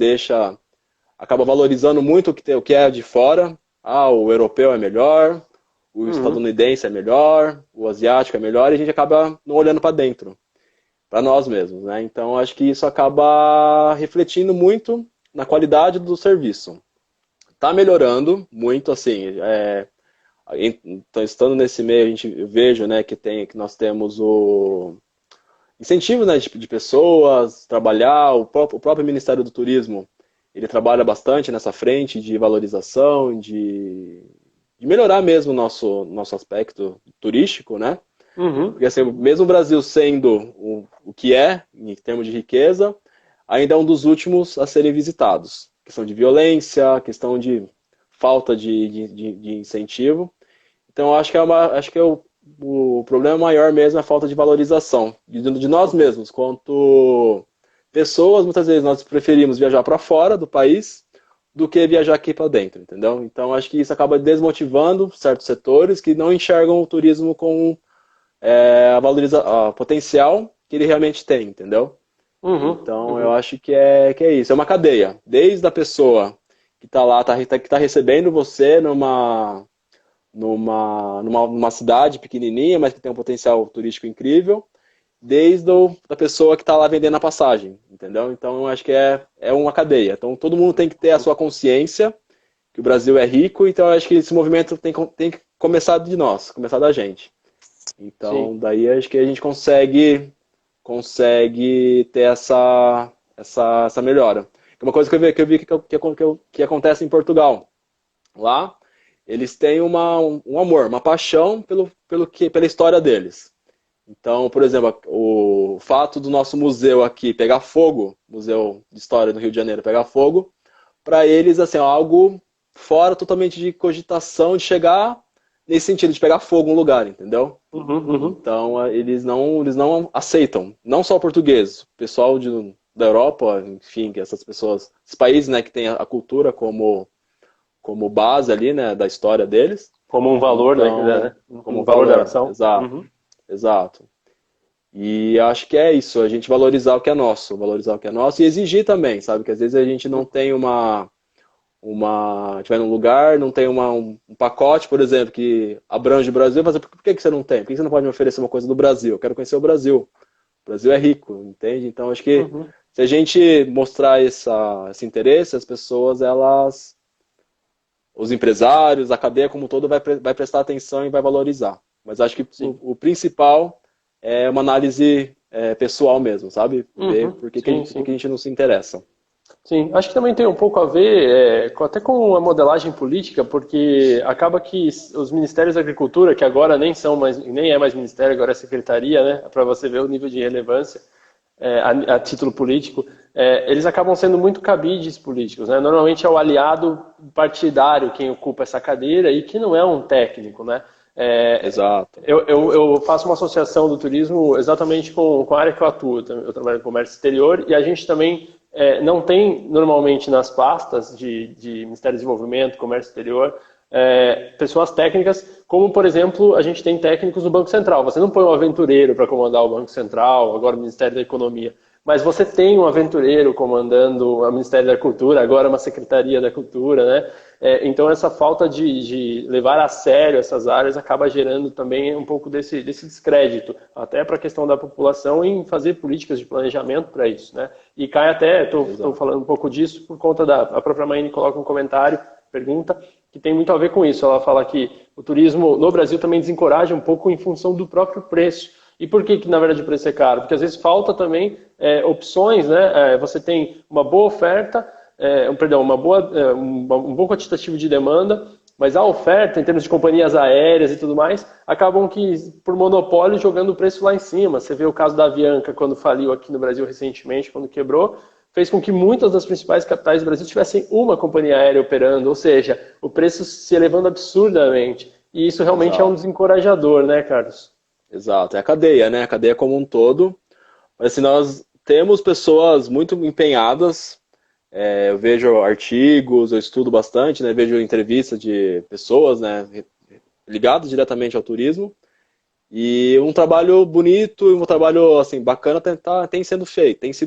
acaba valorizando muito o que é de fora. O europeu é melhor, o estadunidense é melhor, o asiático é melhor, e a gente acaba não olhando para dentro, para nós mesmos, né? Então acho que isso acaba refletindo muito na qualidade do serviço. Está melhorando muito, assim. Então, estando nesse meio, eu vejo, né, que nós temos o incentivo, né, de pessoas trabalhar. O próprio Ministério do Turismo, ele trabalha bastante nessa frente de valorização, de melhorar mesmo o nosso aspecto turístico, né? Porque assim, mesmo o Brasil sendo o que é, em termos de riqueza, ainda é um dos últimos a serem visitados. Questão de violência, questão de falta de incentivo. Então, acho que o problema maior mesmo é a falta de valorização de nós mesmos. Quanto pessoas, muitas vezes nós preferimos viajar para fora do país do que viajar aqui para dentro, entendeu? Então, acho que isso acaba desmotivando certos setores que não enxergam o turismo com a potencial que ele realmente tem, entendeu? Então, eu acho que é isso. É uma cadeia. Desde a pessoa que está lá, que está recebendo você numa cidade pequenininha, mas que tem um potencial turístico incrível, desde a pessoa que está lá vendendo a passagem, entendeu? Então, eu acho que é uma cadeia. Então, todo mundo tem que ter a sua consciência que o Brasil é rico, então eu acho que esse movimento tem que começar de nós, começar da gente. Então, daí acho que a gente consegue ter essa melhora. Uma coisa que eu vi que acontece em Portugal. Lá, eles têm um amor, uma paixão pela história deles. Então, por exemplo, o fato do nosso museu aqui pegar fogo, Museu de História do Rio de Janeiro pegar fogo, para eles, assim, algo fora totalmente de cogitação, de chegar nesse sentido, de pegar fogo no lugar, entendeu? Uhum. Então, eles não aceitam, não só o português, o pessoal da Europa, enfim, que essas pessoas, esses países, né, que tem a cultura como base ali, né, da história deles. Como um valor, Então, né? como Um um valor da valor, nação. exato, Uhum. exato. E acho que é isso, a gente valorizar o que é nosso, valorizar o que é nosso e exigir também, sabe? Que às vezes a gente não tem tiver num lugar, não tem um pacote, por exemplo, que abrange o Brasil, mas por que você não tem? Por que você não pode me oferecer uma coisa do Brasil? Eu quero conhecer o Brasil. O Brasil é rico, entende? Então acho que Uhum. se a gente mostrar esse interesse, as pessoas, os empresários, a cadeia como um todo vai prestar atenção e vai valorizar. Mas acho que Sim. o principal é uma análise pessoal mesmo, sabe? Ver Uhum. por que Sim, a sim. gente não se interessa. Sim, acho que também tem um pouco a ver até com a modelagem política, porque acaba que os ministérios da agricultura, que agora nem é mais ministério, agora é secretaria, né, para você ver o nível de relevância a título político, eles acabam sendo muito cabides políticos, né? Normalmente é o aliado partidário quem ocupa essa cadeira e que não é um técnico, né? É, Exato. eu faço uma associação do turismo exatamente com a área que eu atuo. Eu trabalho em comércio exterior e a gente também não tem normalmente nas pastas de Ministério do Desenvolvimento, Comércio Exterior, pessoas técnicas, como por exemplo a gente tem técnicos no Banco Central. Você não põe um aventureiro para comandar o Banco Central, agora o Ministério da Economia, mas você tem um aventureiro comandando o Ministério da Cultura, agora uma Secretaria da Cultura, né? Então essa falta de levar a sério essas áreas acaba gerando também um pouco desse descrédito, até para a questão da população em fazer políticas de planejamento para isso, né? E cai até, estou Exato. falando um pouco disso por conta a própria Maine coloca um comentário, pergunta, que tem muito a ver com isso. Ela fala que o turismo no Brasil também desencoraja um pouco em função do próprio preço. E por que na verdade o preço é caro? Porque às vezes falta também opções, né? Você tem uma boa oferta, um bom quantitativo de demanda, mas a oferta, em termos de companhias aéreas e tudo mais, acabam que, por monopólio, jogando o preço lá em cima. Você vê o caso da Avianca, quando faliu aqui no Brasil recentemente, quando quebrou, fez com que muitas das principais capitais do Brasil tivessem uma companhia aérea operando, ou seja, o preço se elevando absurdamente. E isso realmente é um Exato. desencorajador, né, Carlos? Exato. É a cadeia, né? A cadeia como um todo. Mas assim, nós temos pessoas muito empenhadas. Eu vejo artigos, eu estudo bastante, né? Vejo entrevistas de pessoas, né? Ligadas diretamente ao turismo. E um trabalho bonito e um trabalho assim bacana tem sido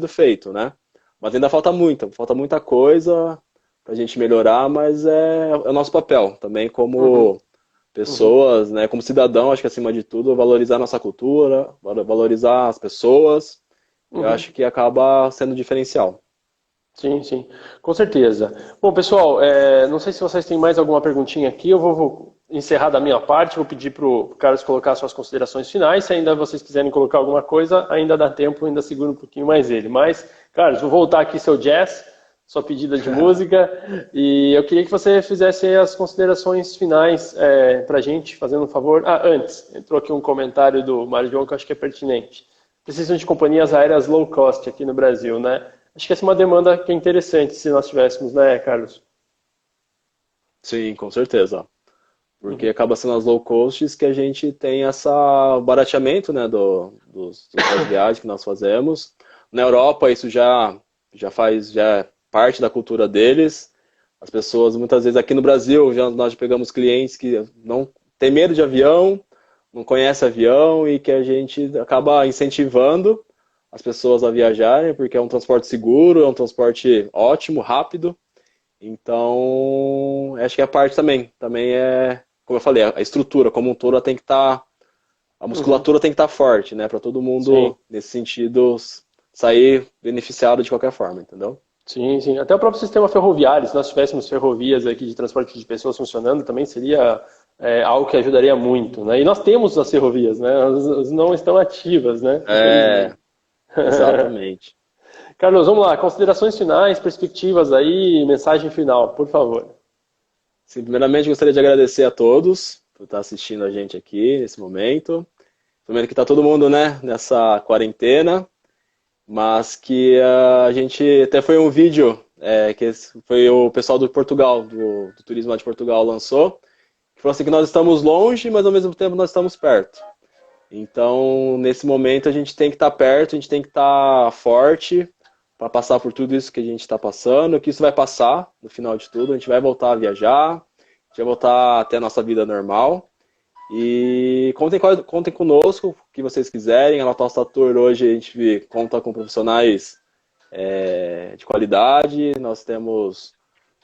feito, né? Mas ainda falta muita coisa para a gente melhorar, mas é o nosso papel também Uhum, como uhum, pessoas, né? Como cidadão, acho que acima de tudo valorizar a nossa cultura, valorizar as pessoas. Eu uhum. acho que acaba sendo diferencial. Sim, sim, com certeza. Bom, pessoal, não sei se vocês têm mais alguma perguntinha aqui. Eu vou encerrar da minha parte, vou pedir para o Carlos colocar suas considerações finais. Se ainda vocês quiserem colocar alguma coisa, ainda dá tempo, ainda seguro um pouquinho mais ele. Mas, Carlos, vou voltar aqui seu jazz, sua pedida de música, e eu queria que você fizesse aí as considerações finais para a gente, fazendo um favor. Ah, antes, entrou aqui um comentário do Mário João que eu acho que é pertinente. Precisam de companhias aéreas low cost aqui no Brasil, né? Acho que essa é uma demanda que é interessante se nós tivéssemos, né, Carlos? Sim, com certeza. Porque Uhum. acaba sendo as low costs que a gente tem essa barateamento, né, das viagens que nós fazemos. Na Europa isso já é parte da cultura deles. As pessoas muitas vezes aqui no Brasil nós já pegamos clientes que não tem medo de avião, não conhece avião e que a gente acaba incentivando as pessoas a viajarem porque é um transporte seguro, é um transporte ótimo, rápido. Então, acho que a parte também é, como eu falei, a estrutura como um todo ela tem que estar, a Uhum. musculatura tem que estar forte, né, para todo Sim, mundo nesse sentido sair beneficiado de qualquer forma, entendeu? sim, sim. Até o próprio sistema ferroviário, se nós tivéssemos ferrovias aqui de transporte de pessoas funcionando, também seria algo que ajudaria muito, né? E nós temos as ferrovias, né? Elas não estão ativas, né? Infelizmente. É, exatamente. Carlos, vamos lá. Considerações finais, perspectivas aí, mensagem final, por favor. Sim, primeiramente gostaria de agradecer a todos por estar assistindo a gente aqui nesse momento. Momento que está todo mundo, né, nessa quarentena, mas que a gente até foi um vídeo que foi o pessoal do Portugal, do turismo lá de Portugal lançou, que falou assim que nós estamos longe, mas ao mesmo tempo nós estamos perto. Então, nesse momento a gente tem que estar perto, a gente tem que estar forte para passar por tudo isso que a gente está passando, que isso vai passar no final de tudo, a gente vai voltar a viajar, a gente vai voltar até a nossa vida normal. E contem conosco, o que vocês quiserem. A Nossa Tour hoje a gente conta com profissionais de qualidade, nós temos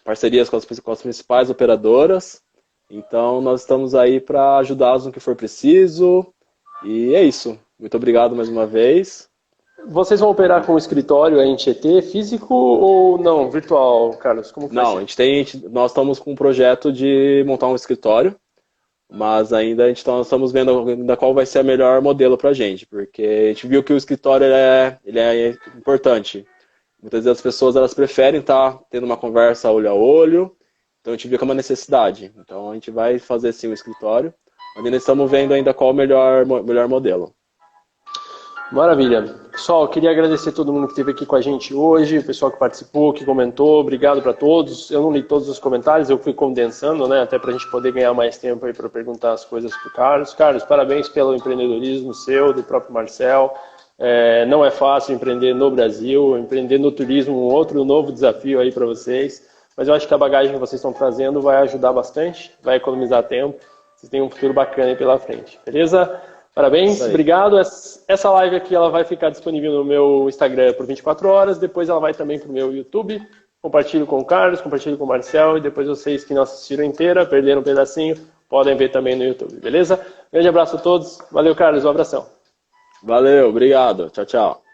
parcerias com as principais operadoras, então nós estamos aí para ajudá-los no que for preciso, e é isso. Muito obrigado mais uma vez. Vocês vão operar com o escritório aí em Tietê, físico ou não, virtual, Carlos? Como que vai Não, ser? nós estamos com um projeto de montar um escritório, mas ainda nós estamos vendo ainda qual vai ser o melhor modelo para a gente, porque a gente viu que o escritório ele é importante. Muitas vezes as pessoas elas preferem estar tendo uma conversa olho a olho, então a gente viu que é uma necessidade. Então a gente vai fazer sim um escritório, mas ainda estamos vendo ainda qual o melhor modelo. Maravilha. Pessoal, eu queria agradecer a todo mundo que esteve aqui com a gente hoje, o pessoal que participou, que comentou, obrigado para todos. Eu não li todos os comentários, eu fui condensando, né, até para a gente poder ganhar mais tempo aí para perguntar as coisas para o Carlos. Carlos, parabéns pelo empreendedorismo seu, do próprio Marcel. Não é fácil empreender no Brasil, empreender no turismo, um outro novo desafio aí para vocês, mas eu acho que a bagagem que vocês estão trazendo vai ajudar bastante, vai economizar tempo, vocês têm um futuro bacana aí pela frente, beleza? Parabéns, obrigado. Essa live aqui ela vai ficar disponível no meu Instagram por 24 horas, depois ela vai também para o meu YouTube, compartilho com o Carlos, compartilho com o Marcel, e depois vocês que não assistiram inteira, perderam um pedacinho, podem ver também no YouTube, beleza? Grande abraço a todos, valeu Carlos, um abração. Valeu, obrigado. Tchau, tchau.